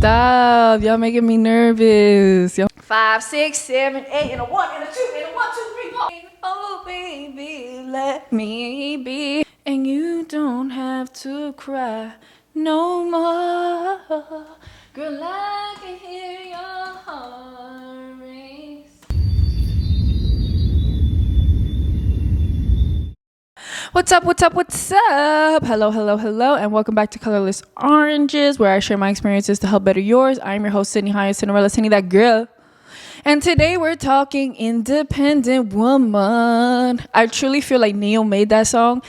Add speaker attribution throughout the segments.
Speaker 1: Stop. Y'all making me nervous. 5, 6, 7, 8, and a 1, and a 2, and a 1, 2, 3, 4. Oh, baby, let me be. And you don't have to cry no more. Girl, I can hear your heart race. What's up? Hello, and welcome back to Colorless Oranges, where I share my experiences to help better yours. I'm your host, Sydney Hyatt, Cinderella, Cindy, that girl. And today we're talking independent woman. I truly feel like Neo made that song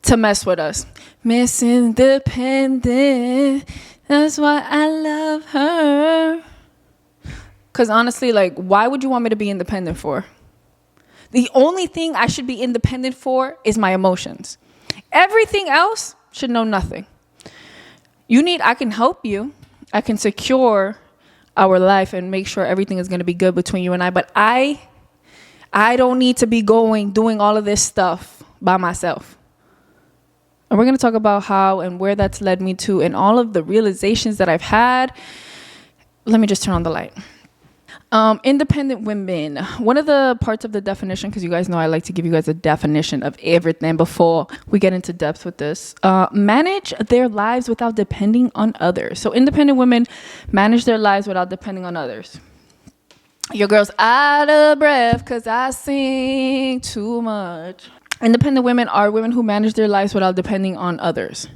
Speaker 1: to mess with us. Miss Independent, that's why I love her. Because honestly, like, why would you want me to be independent for? The only thing I should be independent for is my emotions. Everything else should know nothing. I can help you. I can secure our life and make sure everything is going to be good between you and I. But I don't need to be doing all of this stuff by myself. And we're going to talk about how and where that's led me to and all of the realizations that I've had. Let me just turn on the light. Independent women. One of the parts of the definition, because you guys know I like to give you guys a definition of everything before we get into depth with this. Manage their lives without depending on others. So independent women manage their lives without depending on others. Your girl's out of breath because I sing too much. Independent women are women who manage their lives without depending on others.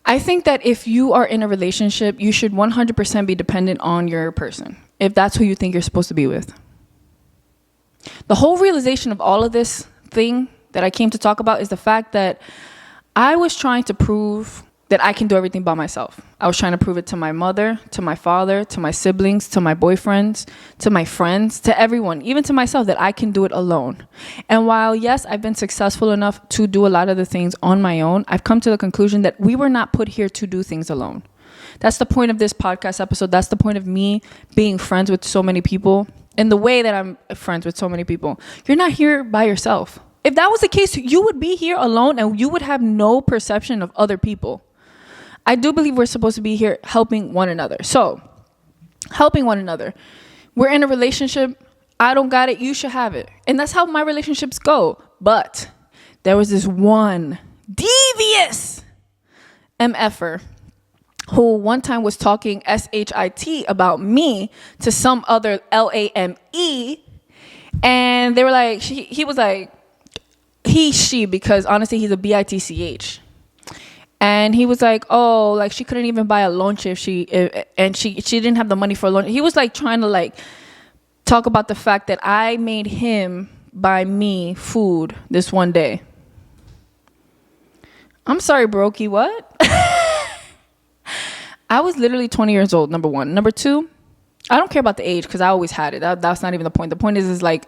Speaker 1: I think that if you are in a relationship, you should 100% be dependent on your person, if that's who you think you're supposed to be with. The whole realization of all of this thing that I came to talk about is the fact that I was trying to prove that I can do everything by myself. I was trying to prove it to my mother, to my father, to my siblings, to my boyfriends, to my friends, to everyone, even to myself, that I can do it alone. And while, yes, I've been successful enough to do a lot of the things on my own, I've come to the conclusion that we were not put here to do things alone. That's the point of this podcast episode. That's the point of me being friends with so many people and the way that I'm friends with so many people. You're not here by yourself. If that was the case, you would be here alone and you would have no perception of other people. I do believe we're supposed to be here helping one another. So, helping one another. We're in a relationship. I don't got it. You should have it. And that's how my relationships go. But there was this one devious MFer who one time was talking SHIT about me to some other LAME. And they were like, he was like, she, because honestly, he's a BITCH. And he was like, oh, like she couldn't even buy a lunch if she didn't have the money for a lunch. He was like trying to like talk about the fact that I made him buy me food this one day. I'm sorry, Brokey, what? I was literally 20 years old, number one. Number two, I don't care about the age because I always had it. That's not even the point. The point is like,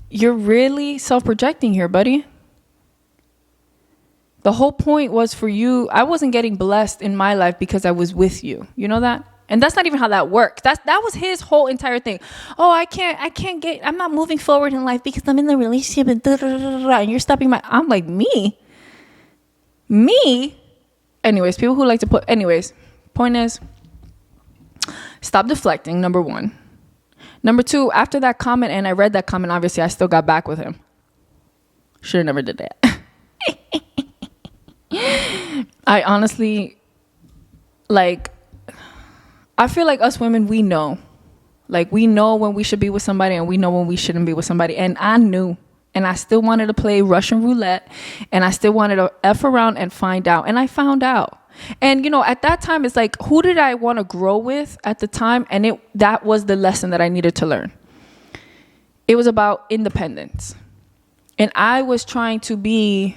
Speaker 1: you're really self-projecting here, buddy. The whole point was for you. I wasn't getting blessed in my life because I was with you. You know that? And that's not even how that works. That was his whole entire thing. Oh, I'm not moving forward in life because I'm in the relationship and you're stopping I'm like, me? Anyways, people who like to point is, stop deflecting, number one. Number two, after that comment, and I read that comment, obviously I still got back with him. Should have never did that. I honestly, like, I feel like us women, we know. Like, we know when we should be with somebody and we know when we shouldn't be with somebody. And I knew. And I still wanted to play Russian roulette. And I still wanted to F around and find out. And I found out. And, you know, at that time, it's like, who did I want to grow with at the time? And that was the lesson that I needed to learn. It was about independence. And I was trying to be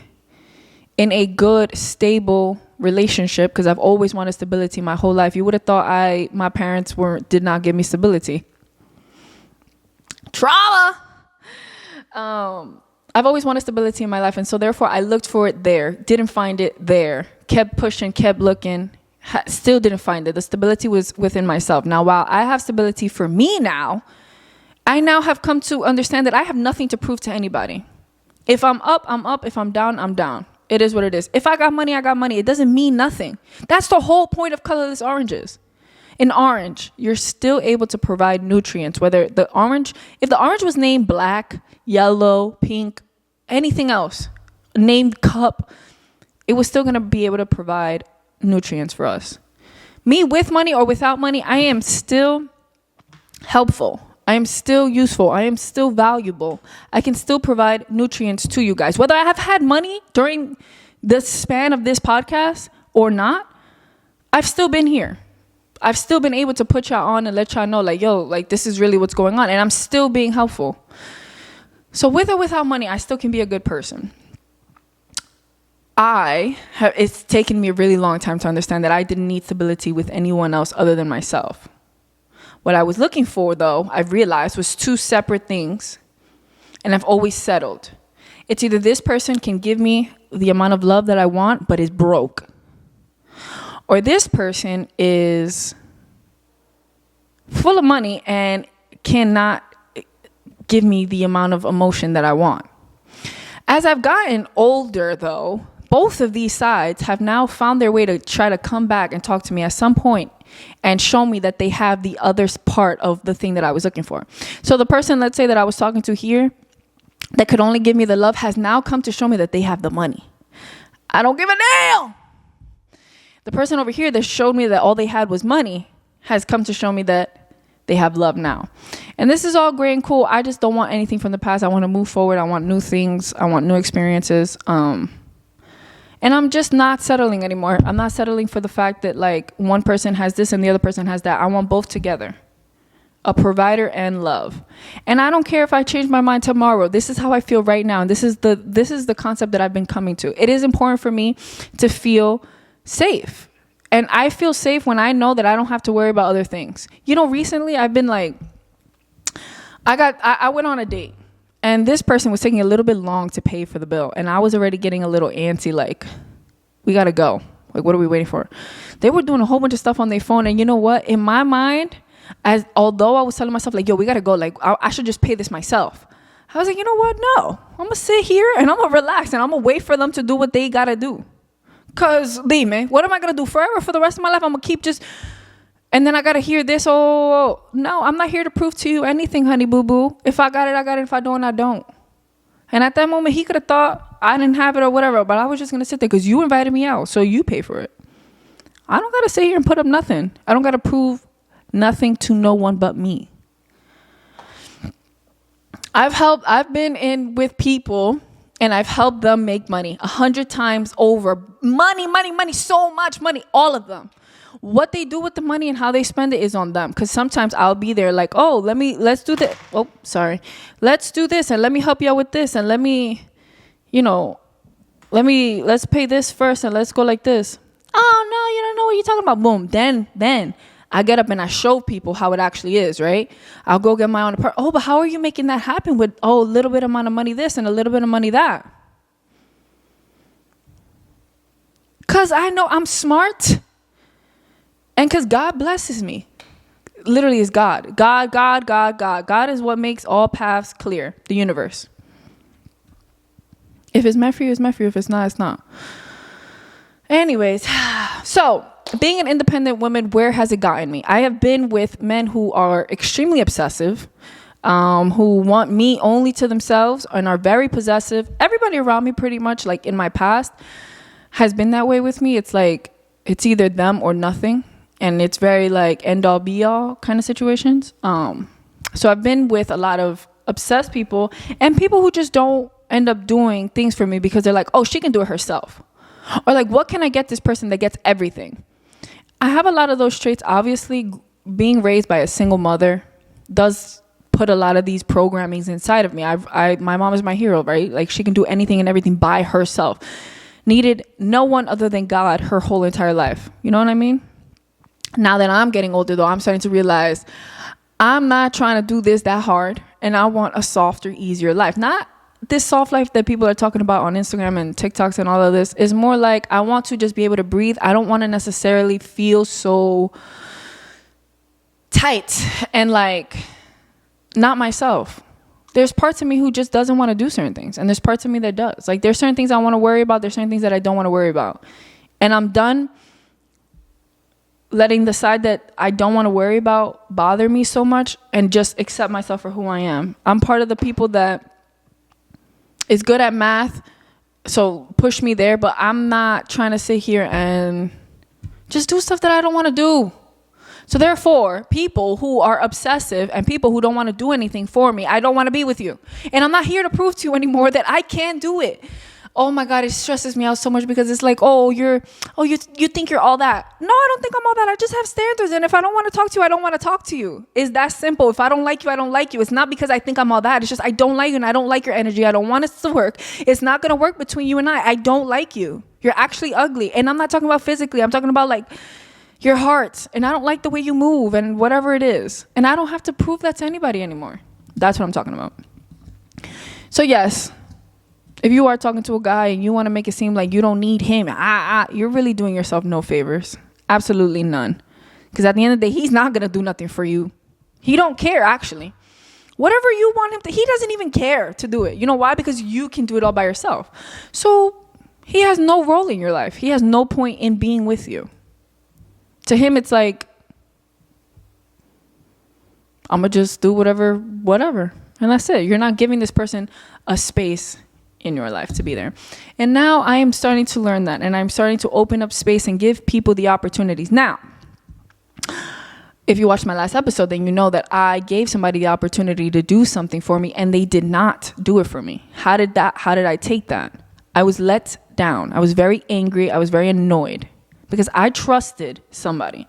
Speaker 1: in a good, stable relationship because I've always wanted stability my whole life. You would have thought my parents did not give me stability. Trauma. I've always wanted stability in my life, and so therefore I looked for it there. Didn't find it there. Kept pushing, kept looking. Still didn't find it. The stability was within myself. Now, while I have stability for me now, I now have come to understand that I have nothing to prove to anybody. If I'm up, I'm up. If I'm down, I'm down. It is what it is. If I got money, I got money. It doesn't mean nothing. That's the whole point of Colorless Oranges. An orange, you're still able to provide nutrients, whether if the orange was named black, yellow, pink, anything else, named cup, it was still going to be able to provide nutrients for us. Me with money or without money, I am still helpful. I am still useful. I am still valuable. I can still provide nutrients to you guys. Whether I have had money during the span of this podcast or not, I've still been here. I've still been able to put y'all on and let y'all know, like, yo, like, this is really what's going on. And I'm still being helpful. So with or without money, I still can be a good person. It's taken me a really long time to understand that I didn't need stability with anyone else other than myself. What I was looking for, though, I realized was two separate things. And I've always settled. It's either this person can give me the amount of love that I want, but is broke. Or this person is full of money and cannot give me the amount of emotion that I want. As I've gotten older, though, both of these sides have now found their way to try to come back and talk to me at some point and show me that they have the other part of the thing that I was looking for. So the person, let's say, that I was talking to here that could only give me the love has now come to show me that they have the money. I don't give a damn. The person over here that showed me that all they had was money has come to show me that they have love now. And this is all great and cool. I just don't want anything from the past. I want to move forward. I want new things. I want new experiences. And I'm just not settling anymore. I'm not settling for the fact that, like, one person has this and the other person has that. I want both together. A provider and love. And I don't care if I change my mind tomorrow. This is how I feel right now. And this is the concept that I've been coming to. It is important for me to feel safe. And I feel safe when I know that I don't have to worry about other things. You know, recently I've been like, I went on a date. And this person was taking a little bit long to pay for the bill. And I was already getting a little antsy, like, we got to go. Like, what are we waiting for? They were doing a whole bunch of stuff on their phone. And you know what? In my mind, although I was telling myself, like, yo, we got to go. Like, I should just pay this myself. I was like, you know what? No. I'm going to sit here and I'm going to relax. And I'm going to wait for them to do what they got to do. Because, dime, what am I going to do forever? For the rest of my life, I'm going to keep just... And then I got to hear this. Oh, no, I'm not here to prove to you anything, honey boo-boo. If I got it, I got it. If I don't, I don't. And at that moment, he could have thought I didn't have it or whatever. But I was just going to sit there because you invited me out. So you pay for it. I don't got to sit here and put up nothing. I don't got to prove nothing to no one but me. I've been in with people and I've helped them make money 100 times over. Money, so much money, all of them. What they do with the money and how they spend it is on them. Because sometimes I'll be there like, oh, let's do this. Oh, sorry. Let's do this and let me help you out with this. And let's pay this first and let's go like this. Oh, no, you don't know what you're talking about. Boom. Then I get up and I show people how it actually is, right? I'll go get my own apartment. Oh, but how are you making that happen with, a little bit amount of money this and a little bit of money that? Because I know I'm smart. And because God blesses me. Literally is God. God. God is what makes all paths clear. The universe. If it's meant for you, it's meant for you. If it's not, it's not. Anyways. So, being an independent woman, where has it gotten me? I have been with men who are extremely obsessive. Who want me only to themselves and are very possessive. Everybody around me pretty much, like in my past, has been that way with me. It's like, it's either them or nothing. And it's very like end all be all kind of situations. So I've been with a lot of obsessed people and people who just don't end up doing things for me because they're like, oh, she can do it herself. Or like, what can I get this person that gets everything? I have a lot of those traits. Obviously, being raised by a single mother does put a lot of these programmings inside of me. My mom is my hero, right? Like she can do anything and everything by herself. Needed no one other than God her whole entire life. You know what I mean? Now that I'm getting older, though, I'm starting to realize I'm not trying to do this that hard. And I want a softer, easier life. Not this soft life that people are talking about on Instagram and TikToks and all of this. Is more like I want to just be able to breathe. I don't want to necessarily feel so tight and like not myself. There's parts of me who just doesn't want to do certain things. And there's parts of me that does. Like there's certain things I want to worry about. There's certain things that I don't want to worry about. And I'm done letting the side that I don't want to worry about bother me so much and just accept myself for who I am. I'm part of the people that is good at math, so push me there, but I'm not trying to sit here and just do stuff that I don't want to do. So therefore, people who are obsessive and people who don't want to do anything for me, I don't want to be with you. And I'm not here to prove to you anymore that I can't do it. Oh my God, it stresses me out so much because it's like, you think you're all that. No, I don't think I'm all that. I just have standards. And if I don't want to talk to you, I don't want to talk to you. It's that simple. If I don't like you, I don't like you. It's not because I think I'm all that. It's just I don't like you and I don't like your energy. I don't want us to work. It's not going to work between you and I. I don't like you. You're actually ugly. And I'm not talking about physically. I'm talking about like your heart. And I don't like the way you move and whatever it is. And I don't have to prove that to anybody anymore. That's what I'm talking about. So yes, if you are talking to a guy and you want to make it seem like you don't need him, you're really doing yourself no favors. Absolutely none. Because at the end of the day, he's not going to do nothing for you. He don't care, actually. Whatever you want him to, he doesn't even care to do it. You know why? Because you can do it all by yourself. So he has no role in your life. He has no point in being with you. To him, it's like, I'm going to just do whatever. And that's it. You're not giving this person a space in your life to be there. And now I am starting to learn that, and I'm starting to open up space and give people the opportunities. Now, if you watched my last episode, then you know that I gave somebody the opportunity to do something for me and they did not do it for me. How did I take that? I was let down. I was very angry. I was very annoyed because I trusted somebody.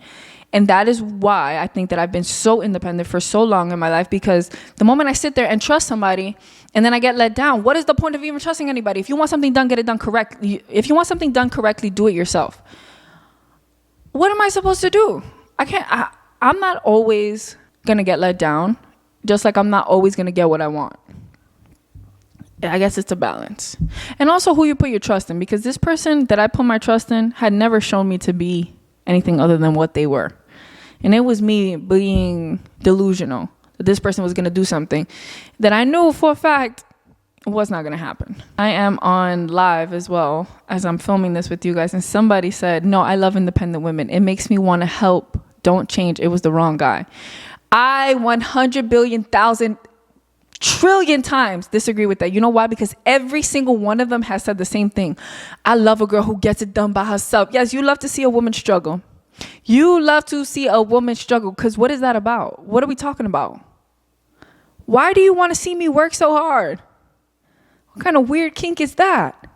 Speaker 1: And that is why I think that I've been so independent for so long in my life, because the moment I sit there and trust somebody and then I get let down, what is the point of even trusting anybody? If you want something done, get it done correctly. If you want something done correctly, do it yourself. What am I supposed to do? I'm not always going to get let down, just like I'm not always going to get what I want. I guess it's a balance. And also who you put your trust in, because this person that I put my trust in had never shown me to be anything other than what they were. And it was me being delusional that this person was going to do something that I knew for a fact was not going to happen. I am on live as well as I'm filming this with you guys. And somebody said, no, I love independent women. It makes me want to help. Don't change. It was the wrong guy. I 100 billion, 1,000 trillion times disagree with that. You know why? Because every single one of them has said the same thing. I love a girl who gets it done by herself. Yes, you love to see a woman struggle. You love to see a woman struggle, because what is that about? What are we talking about? Why do you want to see me work so hard? What kind of weird kink is that?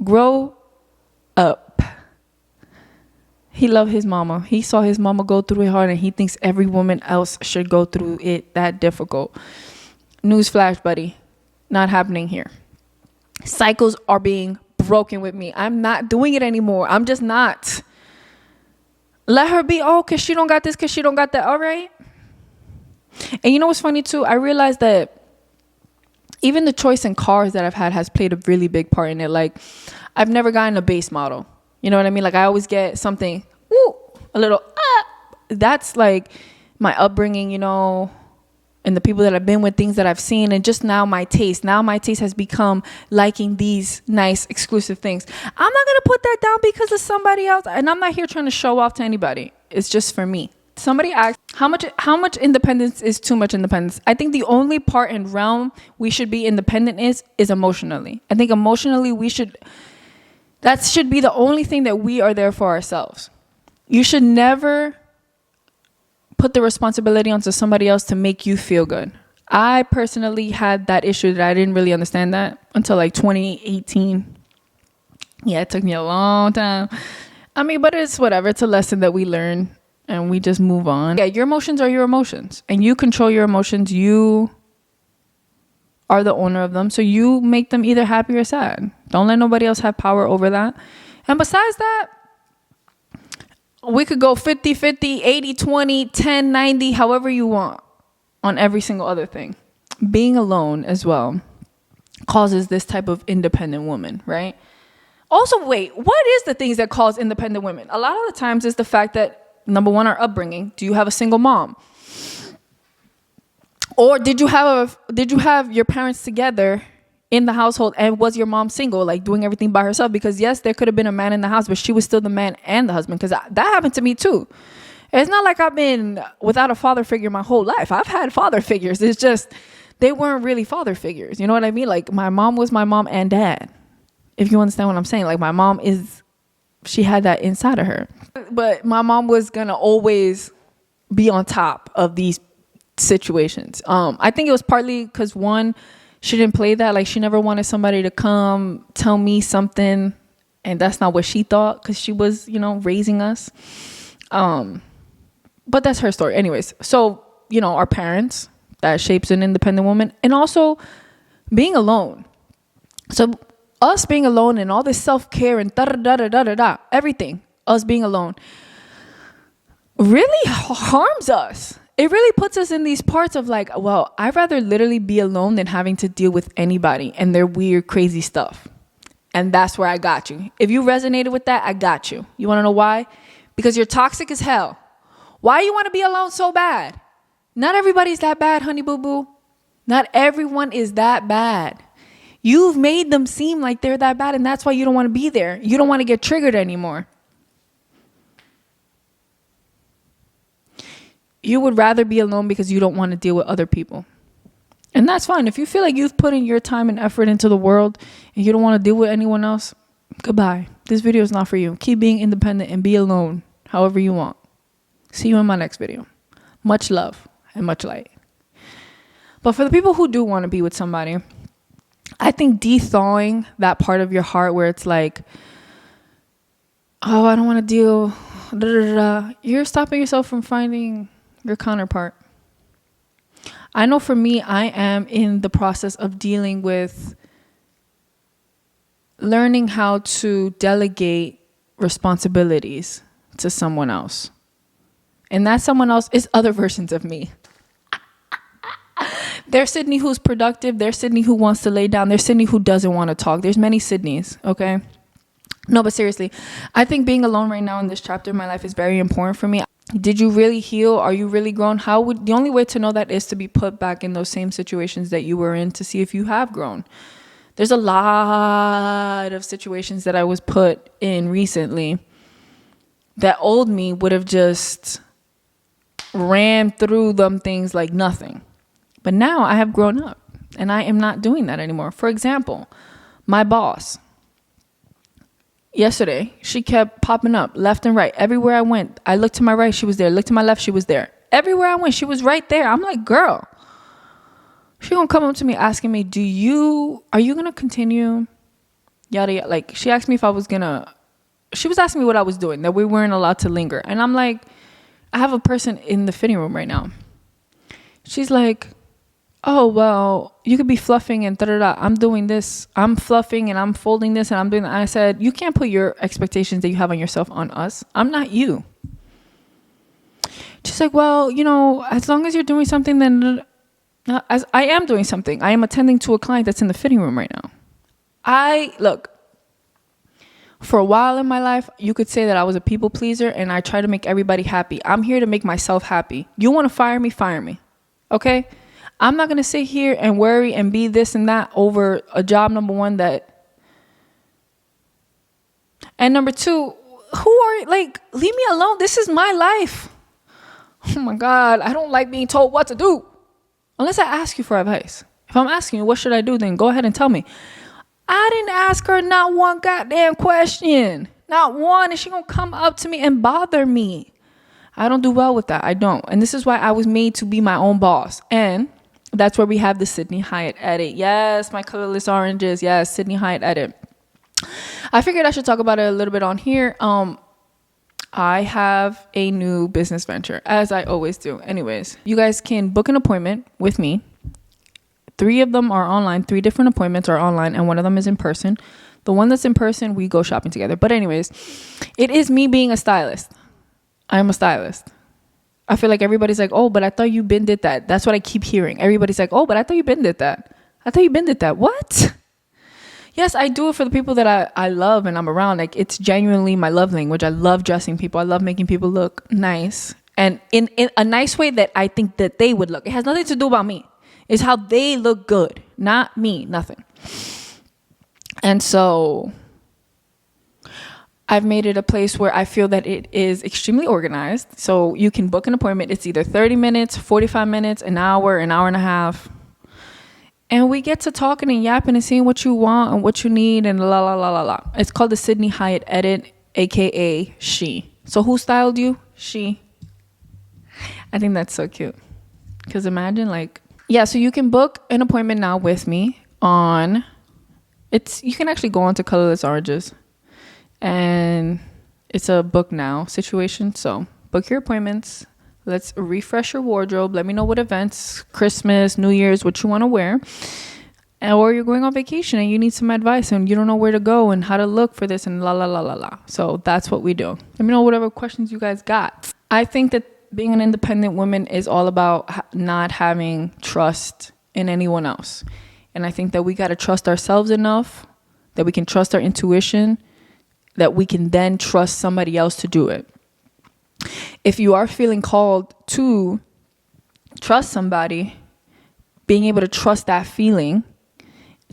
Speaker 1: Grow up. He loved his mama. He saw his mama go through it hard, and he thinks every woman else should go through it that difficult. Newsflash, buddy. Not happening here. Cycles are being broken with me. I'm not doing it anymore. I'm just not. Let her be, because she don't got this, because she don't got that. All right. And you know what's funny too? I realized that even the choice in cars that I've had has played a really big part in it. Like, I've never gotten a base model. You know what I mean? Like, I always get something, a little, That's like my upbringing, and the people that I've been with, things that I've seen, and just now my taste. Now my taste has become liking these nice, exclusive things. I'm not going to put that down because of somebody else. And I'm not here trying to show off to anybody. It's just for me. Somebody asked, how much independence is too much independence? I think the only part and realm we should be independent is emotionally. I think emotionally that should be the only thing that we are there for ourselves. You should never put the responsibility onto somebody else to make you feel good. I personally had that issue that I didn't really understand that until like 2018. Yeah, it took me a long time. I mean, but it's whatever. It's a lesson that we learn and we just move on. Yeah, your emotions are your emotions, and you control your emotions. You are the owner of them. So you make them either happy or sad. Don't let nobody else have power over that. And besides that, we could go 50-50, 80-20, 10-90, however you want on every single other thing. Being alone as well causes this type of independent woman, right? Also, wait, what is the things that cause independent women? A lot of the times it's the fact that, number one, our upbringing. Do you have a single mom? Or did you have your parents together in the household, and was your mom single, like doing everything by herself? Because yes, there could have been a man in the house, but she was still the man and the husband, because that happened to me too. It's not like I've been without a father figure my whole life. I've had father figures. It's just they weren't really father figures. You know what I mean? Like my mom was my mom and dad. If you understand what I'm saying. Like my mom she had that inside of her. But my mom was gonna always be on top of these situations. I think it was partly because, one, she didn't play that. Like she never wanted somebody to come tell me something, and that's not what she thought, because she was, raising us. But that's her story. Anyways, so, our parents, that shapes an independent woman, and also being alone. So us being alone and all this self-care and everything, us being alone, really harms us. It really puts us in these parts of like, well, I'd rather literally be alone than having to deal with anybody and their weird, crazy stuff. And that's where I got you. If you resonated with that, I got you. You want to know why? Because you're toxic as hell. Why you want to be alone so bad? Not everybody's that bad, honey boo boo. Not everyone is that bad. You've made them seem like they're that bad, and that's why you don't want to be there. You don't want to get triggered anymore. You would rather be alone because you don't want to deal with other people. And that's fine. If you feel like you've put in your time and effort into the world and you don't want to deal with anyone else, goodbye. This video is not for you. Keep being independent and be alone however you want. See you in my next video. Much love and much light. But for the people who do want to be with somebody, I think de-thawing that part of your heart where it's like, oh, I don't want to deal, you're stopping yourself from finding your counterpart. I know for me, I am in the process of dealing with learning how to delegate responsibilities to someone else. And that someone else is other versions of me. There's Sydney who's productive. There's Sydney who wants to lay down. There's Sydney who doesn't want to talk. There's many Sydneys, okay? No, but seriously, I think being alone right now in this chapter of my life is very important for me. Did you really heal? Are you really grown? The only way to know that is to be put back in those same situations that you were in to see if you have grown. There's a lot of situations that I was put in recently that old me would have just ran through them things like nothing. But now I have grown up and I am not doing that anymore. For example, my boss. Yesterday, she kept popping up left and right. Everywhere I went, I looked to my right, she was there. Looked to my left, she was there. Everywhere I went, she was right there. I'm like, girl. She gonna come up to me asking me, are you gonna continue? Yada yada. Like, she asked me if I was gonna, she was asking me what I was doing, that we weren't allowed to linger. And I'm like, I have a person in the fitting room right now. She's like, oh, well, you could be fluffing and da-da-da. I'm doing this. I'm fluffing and I'm folding this and I'm doing that. I said, you can't put your expectations that you have on yourself on us. I'm not you. She's like, well, as long as you're doing something, then as I am doing something. I am attending to a client that's in the fitting room right now. Look, for a while in my life, you could say that I was a people pleaser and I try to make everybody happy. I'm here to make myself happy. You want to fire me? Fire me. Okay? I'm not going to sit here and worry and be this and that over a job, number one, and number two, leave me alone. This is my life. Oh my God. I don't like being told what to do unless I ask you for advice. If I'm asking you, what should I do? Then go ahead and tell me. I didn't ask her not one goddamn question, not one. And she going to come up to me and bother me. I don't do well with that. I don't. And this is why I was made to be my own boss. And that's where we have the Sydney Hyatt edit. Yes, my colorless oranges. Yes, Sydney Hyatt edit. I figured I should talk about it a little bit on here. I have a new business venture, as I always do. Anyways, you guys can book an appointment with me. 3 of them are online. 3 different appointments are online, and one of them is in person. The one that's in person, we go shopping together. But anyways, it is me being a stylist. I'm a stylist. I feel like everybody's like, oh, but I thought you been did that. That's what I keep hearing. Everybody's like, oh, but I thought you been did that. I thought you been did that. What? Yes, I do it for the people that I love and I'm around. Like, it's genuinely my love language. I love dressing people. I love making people look nice. And in a nice way that I think that they would look. It has nothing to do about me. It's how they look good, not me, nothing. And so I've made it a place where I feel that it is extremely organized. So you can book an appointment. It's either 30 minutes, 45 minutes, an hour and a half. And we get to talking and yapping and seeing what you want and what you need and la, la, la, la, la. It's called the Sydney Hyatt Edit, a.k.a. She. So who styled you? She. I think that's so cute. Because imagine so you can book an appointment now with me on, you can actually go on to Colorless Oranges. And it's a book now situation. So book your appointments. Let's refresh your wardrobe. Let me know what events, Christmas, New Year's, what you want to wear. Or you're going on vacation and you need some advice and you don't know where to go and how to look for this and la, la, la, la, la. So that's what we do. Let me know whatever questions you guys got. I think that being an independent woman is all about not having trust in anyone else. And I think that we got to trust ourselves enough that we can trust our intuition, that we can then trust somebody else to do it. If you are feeling called to trust somebody, being able to trust that feeling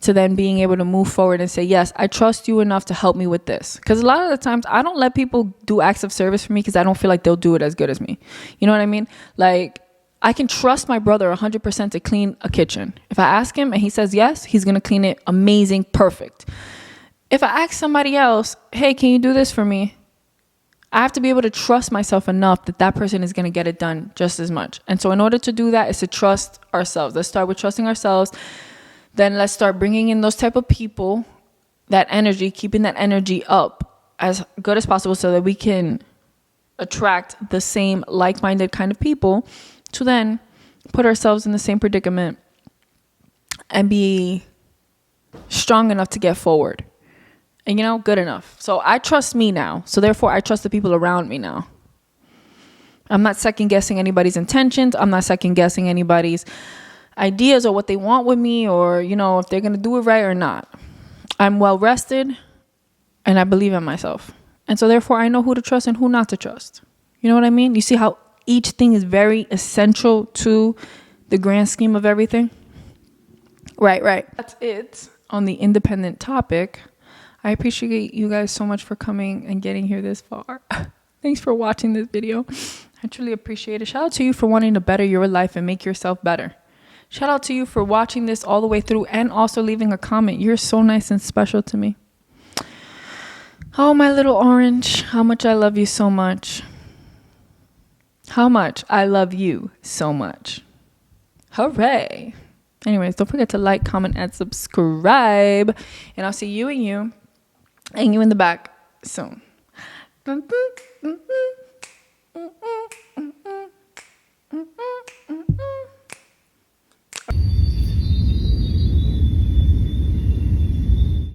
Speaker 1: to then being able to move forward and say, yes, I trust you enough to help me with this. Because a lot of the times I don't let people do acts of service for me because I don't feel like they'll do it as good as me. You know what I mean? Like, I can trust my brother 100% to clean a kitchen. If I ask him and he says yes, he's going to clean it amazing, perfect. If I ask somebody else, hey, can you do this for me? I have to be able to trust myself enough that that person is going to get it done just as much. And so in order to do that is to trust ourselves. Let's start with trusting ourselves. Then let's start bringing in those type of people, that energy, keeping that energy up as good as possible so that we can attract the same like-minded kind of people to then put ourselves in the same predicament and be strong enough to get forward. And, good enough. So I trust me now. So therefore, I trust the people around me now. I'm not second guessing anybody's intentions. I'm not second guessing anybody's ideas or what they want with me or, if they're going to do it right or not. I'm well rested and I believe in myself. And so therefore, I know who to trust and who not to trust. You know what I mean? You see how each thing is very essential to the grand scheme of everything? Right. That's it on the independent topic. I appreciate you guys so much for coming and getting here this far. Thanks for watching this video. I truly appreciate it. Shout out to you for wanting to better your life and make yourself better. Shout out to you for watching this all the way through and also leaving a comment. You're so nice and special to me. Oh, my little orange, how much I love you so much. How much I love you so much. Hooray. Anyways, don't forget to like, comment, and subscribe. And I'll see you and you in the back soon.